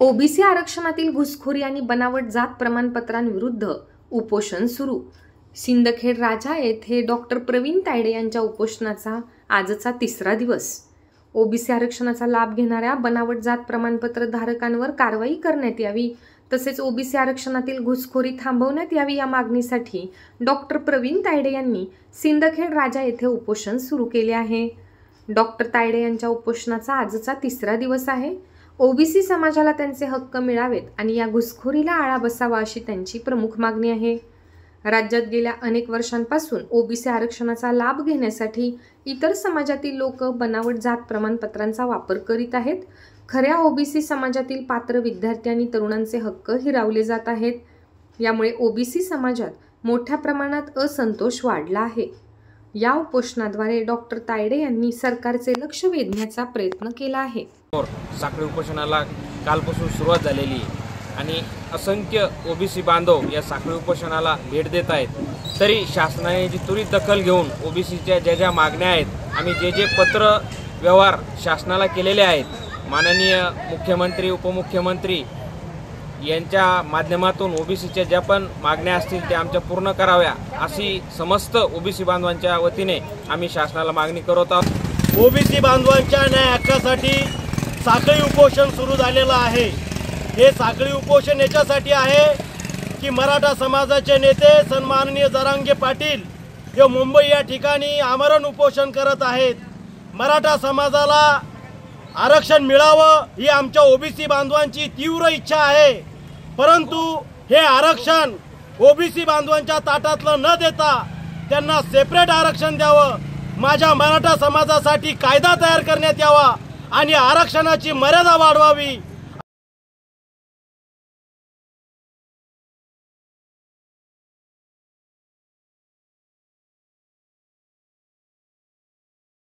OBC आरक्षणातील घुसखोरी आणि बनावट जात प्रमाणपत्रांविरुद्ध उपोषण सुरू। सिंदखेड राजा येथे डॉक्टर प्रवीण तायडे यांच्या उपोषणाचा आजचा तिसरा दिवस। ओबीसी आरक्षणाचा लाभ घेणाऱ्या बनावट जात प्रमाणपत्र धारकांवर कारवाई करण्यात यावी, तसेच ओबीसी आरक्षणातील घुसखोरी थांबवण्यात यावी या मागणीसाठी डॉक्टर प्रवीण तायडे यांनी सिंदखेड राजा येथे उपोषण सुरू केले आहे। डॉक्टर तायडे यांच्या उपोषणाचा आजचा तिसरा दिवस आहे। ओबीसी समाजाला त्यांचे हक्क मिळावेत आणि या घुसखोरीला आळा बसावा अशी त्यांची प्रमुख मागणी आहे। राज्यात गेल्या अनेक वर्षांपासून ओबीसी आरक्षणाचा लाभ घेण्यासाठी इतर समाजातील लोक बनावट जात प्रमाणपत्रांचा वापर करीत आहेत। खऱ्या ओबीसी समाजातील पात्र विद्यार्थी आणि तरुणांचे हक्क हिरावले जात आहेत। यामुळे ओबीसी समाजात मोठ्या प्रमाणात असंतोष वाढला आहे। या उपोषणाद्वारे डॉक्टर तायडे यांनी सरकारचे लक्ष वेधण्याचा प्रयत्न केला आहे। साखळी उपोषणाला कालपासून सुरुवात झालेली आणि असंख्य ओबीसी बांधव या साखळी उपोषणाला भेट देत आहेत, तरी शासनाने जी त्वरित दखल घेऊन ओबीसीच्या ज्या मागण्या आहेत, आम्ही जे पत्र व्यवहार शासनाला केलेले आहेत, माननीय मुख्यमंत्री उपमुख्यमंत्री यांच्या माध्यमातून ओबीसीच्या ज्या पण मागण्या असतील त्या आमच्या पूर्ण कराव्या अशी समस्त ओबीसी बांधवांच्या वतीने आम्ही शासनाला मागणी करत आहोत। ओबीसी बांधवांच्या न्याय हक्कासाठी साखळी उपोषण सुरू झालेलं आहे। हे साखळी उपोषण याच्यासाठी आहे की मराठा समाजाचे नेते सन्माननीय जरांगे पाटील हे मुंबई या ठिकाणी आमरण उपोषण करत आहेत। मराठा समाजाला आरक्षण मिळावं ही आमच्या ओबीसी बांधवांची तीव्र इच्छा आहे, परंतु हे आरक्षण ओबीसी बांधवांच्या ताटातलं न देता त्यांना सेपरेट आरक्षण द्यावं। माझ्या मराठा समाजासाठी कायदा तयार करण्यात यावा आणि आरक्षणाची मर्यादा वाढवावी